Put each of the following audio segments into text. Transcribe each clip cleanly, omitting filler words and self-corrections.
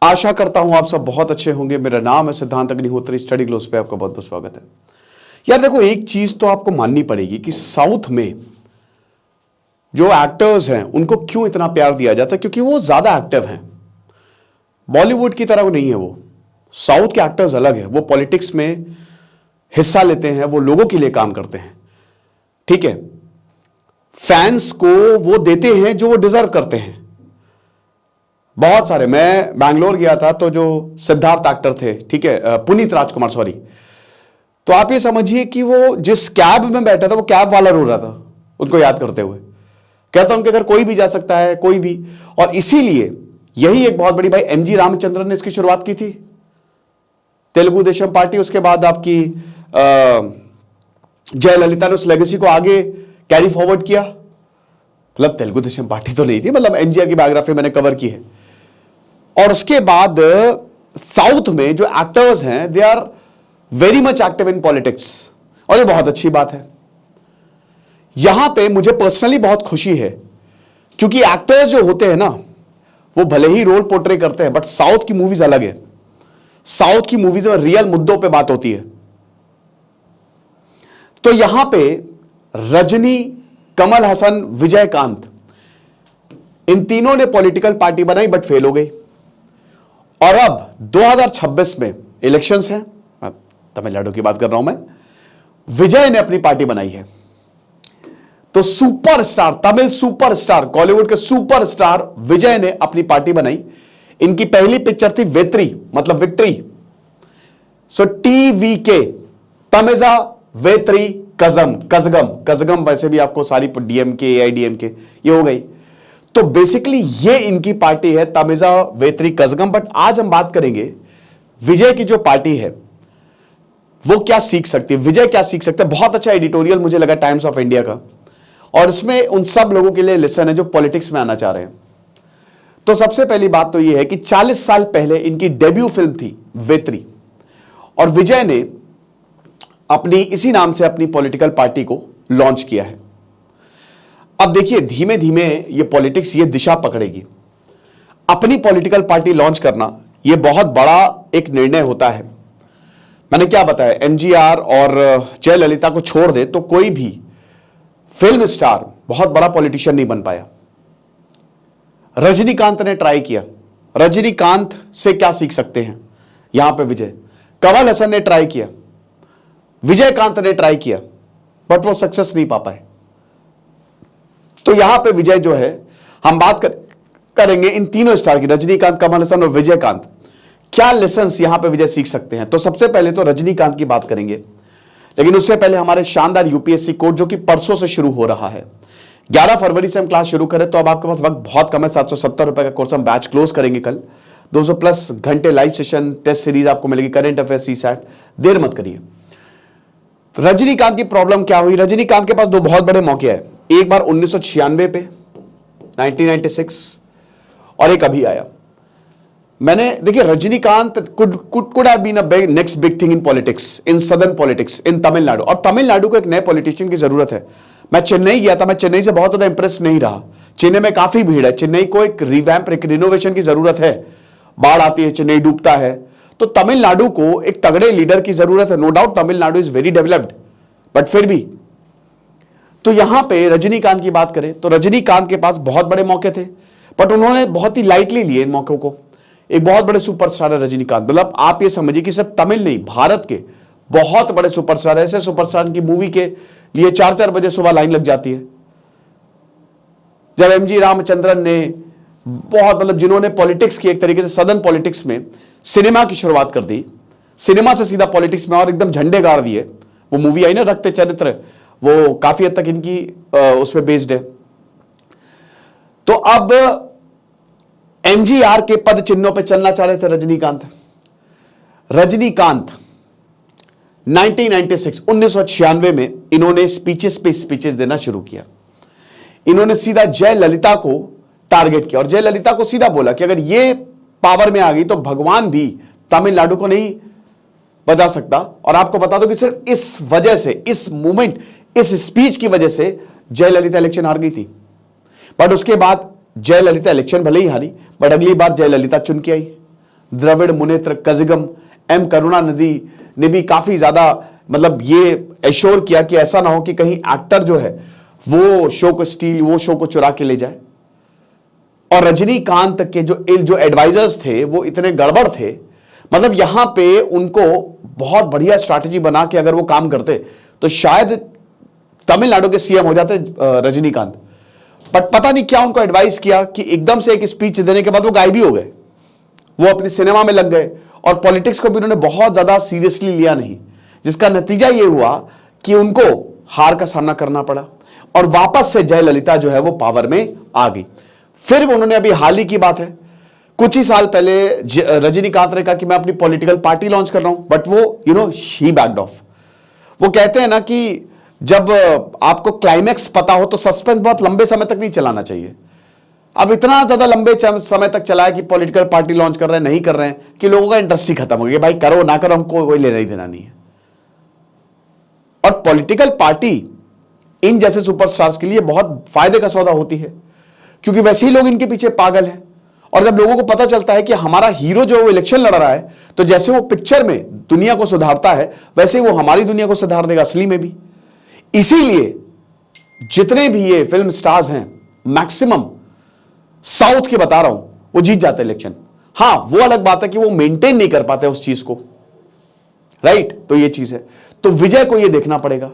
आशा करता हूं आप सब बहुत अच्छे होंगे। मेरा नाम है सिद्धांत अग्निहोत्री। स्टडी ग्लोस पे आपका बहुत बहुत स्वागत है। यार देखो, एक चीज तो आपको माननी पड़ेगी कि साउथ में जो एक्टर्स हैं उनको क्यों इतना प्यार दिया जाता है, क्योंकि वो ज्यादा एक्टिव हैं। बॉलीवुड की तरह वो नहीं है। वो साउथ के एक्टर्स अलग है। वो पॉलिटिक्स में हिस्सा लेते हैं, वो लोगों के लिए काम करते हैं। ठीक है, फैंस को वो देते हैं जो वो डिजर्व करते हैं। बहुत सारे, मैं बैंगलोर गया था तो जो सिद्धार्थ एक्टर थे, ठीक है, पुनीत राजकुमार, सॉरी, तो आप ये समझिए कि वो जिस कैब में बैठा था वो कैब वाला रो रहा था उनको याद करते हुए। कहता उनके घर कोई भी जा सकता है, कोई भी। और इसीलिए यही एक बहुत बड़ी, भाई एमजी रामचंद्रन ने इसकी शुरुआत की थी, तेलुगु देशम पार्टी। उसके बाद आपकी जयललिता ने उस लेगेसी को आगे कैरी फॉरवर्ड किया। मतलब तेलुगु देशम पार्टी तो नहीं थी, मतलब एमजीआर की बायोग्राफी मैंने कवर की है। और उसके बाद साउथ में जो एक्टर्स हैं they are very much active in politics, और ये बहुत अच्छी बात है। यहां पे मुझे पर्सनली बहुत खुशी है, क्योंकि एक्टर्स जो होते हैं ना, वो भले ही रोल पोर्ट्रे करते हैं, बट साउथ की मूवीज अलग है। साउथ की मूवीज में रियल मुद्दों पे बात होती है। तो यहां पे रजनी, कमल हसन, विजयकांत, इन तीनों ने पॉलिटिकल पार्टी बनाई बट फेल हो गई। और अब 2026 में इलेक्शंस हैं, तमिलनाडु की बात कर रहा हूं मैं। विजय ने अपनी पार्टी बनाई है। तो सुपरस्टार, तमिल सुपरस्टार, बॉलीवुड के सुपरस्टार विजय ने अपनी पार्टी बनाई। इनकी पहली पिक्चर थी वेत्री, मतलब विक्ट्री। सो TVK, तमिजा वेत्री कजम, कजगम वैसे भी आपको सारी DMK AIDMK ये हो गई। तो बेसिकली ये इनकी पार्टी है, तमिजा वेत्री कजगम। बट आज हम बात करेंगे विजय की जो पार्टी है वो क्या सीख सकती है, विजय क्या सीख सकते हैं। बहुत अच्छा एडिटोरियल मुझे लगा टाइम्स ऑफ इंडिया का, और इसमें उन सब लोगों के लिए लेसन है जो पॉलिटिक्स में आना चाह रहे हैं। तो सबसे पहली बात तो यह है कि 40 साल पहले इनकी डेब्यू फिल्म थी वेत्री, और विजय ने अपनी इसी नाम से अपनी पॉलिटिकल पार्टी को लॉन्च किया है। अब देखिए, धीमे धीमे ये पॉलिटिक्स ये दिशा पकड़ेगी। अपनी पॉलिटिकल पार्टी लॉन्च करना ये बहुत बड़ा एक निर्णय होता है। मैंने क्या बताया, MGR और जयललिता को छोड़ दे तो कोई भी फिल्म स्टार बहुत बड़ा पॉलिटिशियन नहीं बन पाया। रजनीकांत ने ट्राई किया, रजनीकांत से क्या सीख सकते हैं यहां पे विजय। कमल हसन ने ट्राई किया, विजयकांत ने ट्राई किया, बट वो सक्सेस नहीं पा पाए। तो यहां पे विजय जो है, हम बात करेंगे इन तीनों स्टार की, रजनीकांत, कमल हसन और विजयकांत, क्या लेसन्स यहां पे विजय सीख सकते हैं। तो सबसे पहले तो रजनीकांत की बात करेंगे, लेकिन उससे पहले हमारे शानदार UPSC कोर्स जो कि परसों से शुरू हो रहा है। 11 फरवरी से हम क्लास शुरू करें, तो अब आपके पास वक्त बहुत कम है। 770 रुपए का कोर्स, हम बैच क्लोज करेंगे कल। 200+ घंटे लाइव सेशन, टेस्ट सीरीज आपको मिलेगी, करंट अफेयर्स, CSAT। देर मत करिए। रजनीकांत की प्रॉब्लम क्या हुई, रजनीकांत के पास दो बहुत बड़े मौके हैं। एक बार 1996 पे, 1996, और एक अभी आया। मैंने देखिए, Rajinikanth could have been a next big thing in politics, in southern politics, in Tamil Nadu. और तमिलनाडु को एक नए पॉलिटिशियन की जरूरत है। मैं चेन्नई गया था, मैं चेन्नई से बहुत ज्यादा इंप्रेस नहीं रहा। चेन्नई में काफी भीड़ है, चेन्नई को एक रिवैम्प, एक रिनोवेशन की जरूरत है। बाढ़ आती है, चेन्नई डूबता है। तो तमिलनाडु को एक तगड़े लीडर की जरूरत है। No doubt Tamil Nadu is very developed, but फिर भी। तो यहां पे रजनीकांत की बात करें तो रजनीकांत के पास बहुत बड़े मौके थे, बट उन्होंने बहुत ही लाइटली लिए इन मौकों को। एक बहुत बड़े सुपरस्टार है रजनीकांत, मतलब आप ये समझिए कि सिर्फ तमिल नहीं, भारत के बहुत बड़े सुपरस्टार, ऐसे सुपरस्टार की मूवी के लिए 4-4 बजे सुबह लाइन लग जाती है। जब MG रामचंद्रन ने बहुत, मतलब जिन्होंने पॉलिटिक्स की एक तरीके से सदर्न पॉलिटिक्स में सिनेमा की शुरुआत कर दी, सिनेमा से सीधा पॉलिटिक्स में और एकदम झंडे गाड़ दिए। वो मूवी आई ना, रक्त चरित्र, वो काफी हद तक इनकी उस पर बेस्ड है। तो अब MGR के पद चिन्हों पे चलना चाह रहे थे रजनीकांत। 1996 में इन्होंने स्पीचेस पे स्पीचेस देना शुरू किया। इन्होंने सीधा जयललिता को टारगेट किया, और जयललिता को सीधा बोला कि अगर ये पावर में आ गई तो भगवान भी तमिलनाडु को नहीं बचा सकता। और आपको बता दो कि सिर्फ इस वजह से, इस मूवमेंट, इस स्पीच की वजह से जयललिता इलेक्शन हार गई थी। बट उसके बाद जयललिता इलेक्शन भले ही हारी, बट अगली बार जयललिता चुन के आई। द्रविड़ मुनेत्र कजिगम एम करुणानिधि ने भी काफी ज्यादा मतलब ये एश्योर किया कि ऐसा ना हो कि कहीं एक्टर जो है वो शो को वो शो को चुरा के ले जाए। और रजनीकांत के जो एडवाइजर्स थे वो इतने गड़बड़ थे, मतलब यहां पे उनको बहुत बढ़िया स्ट्रैटेजी बना के अगर वो काम करते तो शायद तमिलनाडु के सीएम हो जाते रजनीकांत। बट पता नहीं क्या उनको एडवाइस किया कि एकदम से एक स्पीच देने के बाद वो गायब ही हो गए, वो अपने सिनेमा में लग गए और पॉलिटिक्स को भी उन्होंने बहुत ज्यादा सीरियसली लिया नहीं, जिसका नतीजा ये हुआ कि उनको हार का सामना करना पड़ा और वापस से जयललिता जो है वो पावर में आ गई। फिर उन्होंने अभी हाल ही की बात है, कुछ ही साल पहले रजनीकांत ने कहा कि मैं अपनी पॉलिटिकल पार्टी लॉन्च कर रहा हूं, बट वो शी बैक्ड ऑफ। वो कहते हैं ना कि जब आपको क्लाइमैक्स पता हो तो सस्पेंस बहुत लंबे समय तक नहीं चलाना चाहिए। अब इतना ज्यादा लंबे समय तक चला है कि पॉलिटिकल पार्टी लॉन्च कर रहे हैं, नहीं कर रहे हैं, कि लोगों का इंटरेस्ट ही खत्म हो गया, भाई करो ना करो हमको कोई लेना ही देना नहीं है। और पॉलिटिकल पार्टी इन जैसे सुपरस्टार्स के लिए बहुत फायदे का सौदा होती है, क्योंकि वैसे ही लोग इनके पीछे पागल हैं। और जब लोगों को पता चलता है कि हमारा हीरो जो वो इलेक्शन लड़ रहा है, तो जैसे वो पिक्चर में दुनिया को सुधारता है वैसे वो हमारी दुनिया को सुधार देगा असली में भी। इसीलिए जितने भी ये फिल्म स्टार्स हैं मैक्सिमम साउथ के बता रहा हूं, वो जीत जाते इलेक्शन। हां, वो अलग बात है कि वो मेंटेन नहीं कर पाते उस चीज को, राइट। तो ये चीज है, तो विजय को ये देखना पड़ेगा।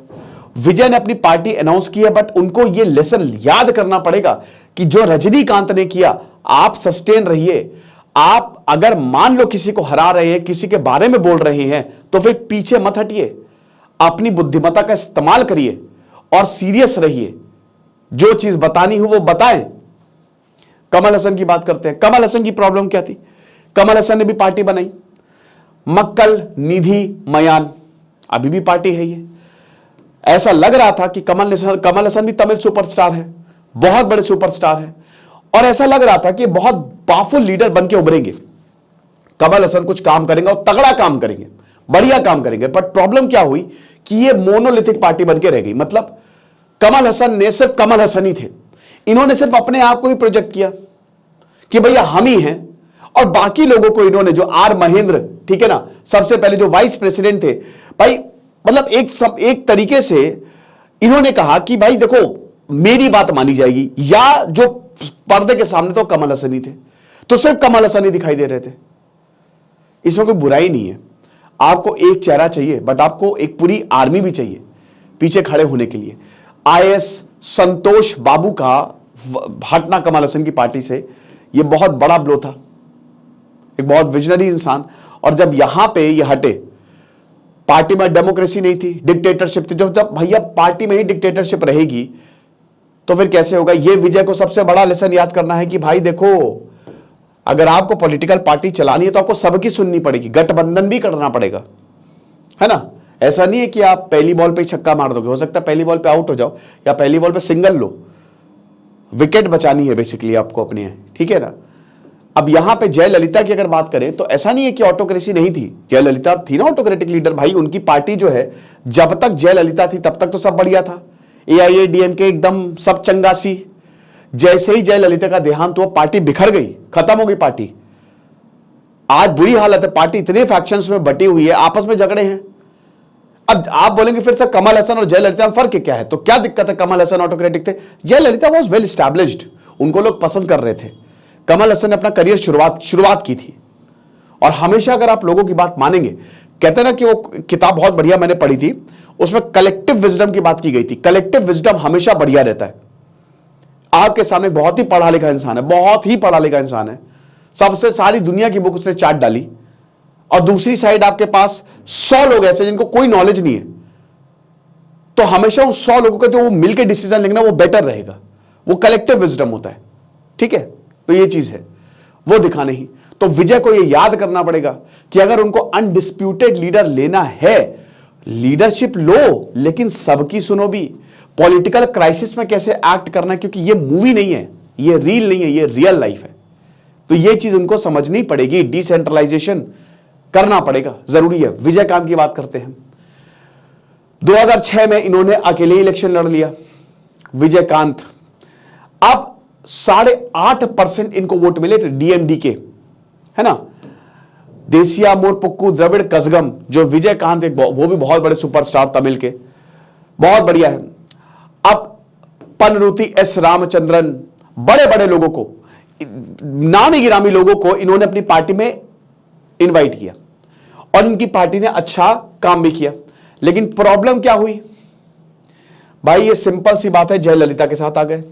विजय ने अपनी पार्टी अनाउंस की है, बट उनको ये लेसन याद करना पड़ेगा कि जो रजनीकांत ने किया, आप सस्टेन रहिए। आप अगर मान लो किसी को हरा रहे हैं, किसी के बारे में बोल रहे हैं, तो फिर पीछे मत हटिए, अपनी बुद्धिमत्ता का इस्तेमाल करिए और सीरियस रहिए। जो चीज बतानी हो वो बताएं। कमल हसन की बात करते हैं। कमल हसन की प्रॉब्लम क्या थी? कमल हसन ने भी पार्टी बनाई, मक्कल, निधि, मयान, अभी भी पार्टी है ये। ऐसा लग रहा था कि कमल हसन भी तमिल सुपरस्टार है, बहुत बड़े सुपरस्टार है, और ऐसा लग रहा था कि बहुत पावरफुल लीडर बन के उभरेंगे। कमल हसन कुछ काम करेंगे और तगड़ा काम करेंगे, बढ़िया काम करेंगे। बट प्रॉब्लम क्या हुई कि ये मोनोलिथिक पार्टी बन के रह गई। मतलब कमल हसन ने सिर्फ कमल हसन ही थे, इन्होंने सिर्फ अपने आप को ही प्रोजेक्ट किया कि भैया हम ही हैं, और बाकी लोगों को इन्होंने, जो आर महेंद्र, ठीक है ना, सबसे पहले जो वाइस प्रेसिडेंट थे, भाई मतलब एक तरीके से इन्होंने कहा कि भाई देखो मेरी बात मानी जाएगी, या जो पर्दे के सामने तो कमल हसन ही थे, तो सिर्फ कमल हसन ही दिखाई दे रहे थे। इसमें कोई बुराई नहीं है, आपको एक चेहरा चाहिए, बट आपको एक पूरी आर्मी भी चाहिए पीछे खड़े होने के लिए। आईएएस संतोष बाबू का हटना कमल हसन की पार्टी से, यह बहुत बड़ा ब्लो था, एक बहुत विजनरी इंसान। और जब यहां पे ये हटे, पार्टी में डेमोक्रेसी नहीं थी, डिक्टेटरशिप थी। जब भैया पार्टी में ही डिक्टेटरशिप रहेगी तो फिर कैसे होगा? ये विजय को सबसे बड़ा लेसन याद करना है कि भाई देखो, अगर आपको पॉलिटिकल पार्टी चलानी है तो आपको सबकी सुननी पड़ेगी, गठबंधन भी करना पड़ेगा, है ना। ऐसा नहीं है कि आप पहली बॉल पे ही छक्का मार दोगे, हो सकता है पहली बॉल पे आउट हो जाओ या पहली बॉल पे सिंगल लो, विकेट बचानी है बेसिकली आपको अपनी है, ठीक है ना। अब यहां पे जयललिता की अगर बात करें तो ऐसा नहीं है कि ऑटोक्रेसी नहीं थी, जयललिता थी ना ऑटोक्रेटिक लीडर। भाई उनकी पार्टी जो है, जब तक जयललिता थी तब तक तो सब बढ़िया था, AIADMK एकदम सब चंगासी। जैसे ही जयललिता का देहांत हुआ, पार्टी बिखर गई, खत्म हो गई पार्टी। आज बुरी हालत है, पार्टी इतने फैक्शंस में बटी हुई है, आपस में झगड़े हैं। अब आप बोलेंगे फिर से कमल हसन और जयललिता में फर्क क्या है? तो क्या दिक्कत है? कमल हसन ऑटोक्रेटिक थे, जयललिता वाज वेल एस्टैब्लिश्ड, उनको लोग पसंद कर रहे थे। कमल हसन ने अपना करियर शुरुआत की थी। और हमेशा अगर आप लोगों की बात मानेंगे, कहते ना कि वो किताब बहुत बढ़िया मैंने पढ़ी थी, उसमें कलेक्टिव विजडम की बात की गई थी। कलेक्टिव विजडम हमेशा बढ़िया रहता है। आपके सामने बहुत ही पढ़ा लिखा इंसान है, बहुत ही पढ़ा लिखा इंसान है, सबसे सारी दुनिया की बुक उसने चाट डाली, और दूसरी साइड आपके पास 100 लोग ऐसे जिनको कोई नॉलेज नहीं है, तो हमेशा उन 100 लोगों का जो वो मिलकर डिसीजन लेना वो बेटर रहेगा, वो कलेक्टिव विजडम होता है, ठीक है। तो ये चीज है, वो दिखाने ही। तो विजय को ये याद करना पड़ेगा कि अगर उनको अनडिस्प्यूटेड लीडर लेना है, लीडरशिप लो, लेकिन सबकी सुनो भी। पॉलिटिकल क्राइसिस में कैसे एक्ट करना है, क्योंकि ये मूवी नहीं है, ये रील नहीं है, ये रियल लाइफ है। तो ये चीज उनको समझनी पड़ेगी, डिसेंट्रलाइजेशन करना पड़ेगा, जरूरी है। विजयकांत की बात करते हैं। 2006 में इन्होंने अकेले इलेक्शन लड़ लिया, विजयकांत। अब 8.5% इनको वोट मिले थे, DMDK, है ना। देसिया मोरपुक्कू द्रविड़ कसगम, जो विजयकांत एक वो भी बहुत बड़े सुपरस्टार तमिल के, बहुत बढ़िया है। अब पनरुति एस रामचंद्रन, बड़े बड़े लोगों को, नामी गिरामी लोगों को इन्होंने अपनी पार्टी में इनवाइट किया और इनकी पार्टी ने अच्छा काम भी किया। लेकिन प्रॉब्लम क्या हुई भाई, ये सिंपल सी बात है, जयललिता के साथ आ गए,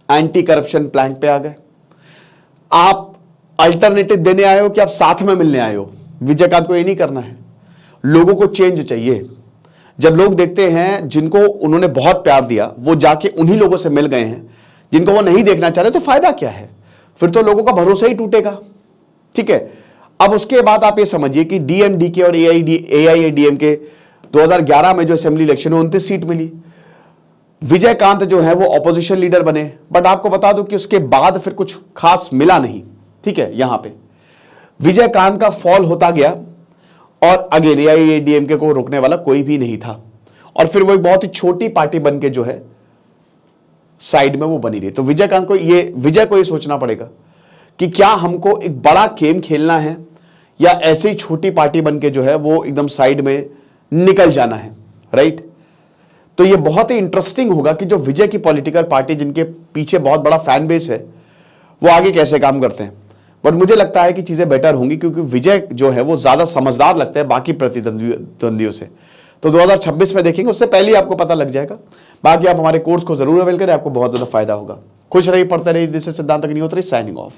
एंटी करप्शन प्लान पे आ गए। आप अल्टरनेटिव देने आए हो कि आप साथ में मिलने आए हो? विजयकांत को ये नहीं करना है, लोगों को चेंज चाहिए। जब लोग देखते हैं जिनको उन्होंने बहुत प्यार दिया वो जाके उन्हीं लोगों से मिल गए हैं जिनको वो नहीं देखना चाह रहे, तो फायदा क्या है? फिर तो लोगों का भरोसा ही टूटेगा। ठीक है, अब उसके बाद आप ये समझिए कि डीएमडीके और एआईएडीएमके 2011 में जो असेंबली इलेक्शन में 29 सीट मिली, विजयकांत जो है वो ऑपोजिशन लीडर बने, बट आपको बता दूं कि उसके बाद फिर कुछ खास मिला नहीं। ठीक है, यहां पे विजयकांत का फॉल होता गया और अगेन एआईएडीएमके को रोकने वाला कोई भी नहीं था, और फिर वो एक बहुत ही छोटी पार्टी बन के जो है साइड में वो बनी रही। तो विजय को ये सोचना पड़ेगा कि क्या हमको एक बड़ा गेम खेलना है या ऐसे ही छोटी पार्टी बन के जो है वो एकदम साइड में निकल जाना है, राइट? तो ये बहुत ही इंटरेस्टिंग होगा कि जो विजय की पॉलिटिकल पार्टी जिनके पीछे बहुत बड़ा फैन बेस है वो आगे कैसे काम करते हैं। बट मुझे लगता है कि चीजें बेटर होंगी क्योंकि विजय जो है वो ज्यादा समझदार लगता है बाकी प्रतिद्वंदियों से। तो 2026 में देखेंगे, उससे पहले ही आपको पता लग जाएगा। बाकी आप हमारे कोर्स को जरूर अवेल करें, आपको बहुत ज्यादा फायदा होगा। खुश रहिए, पढ़ते रहिए। दिस इज सिद्धांत अग्निहोत्री साइनिंग ऑफ।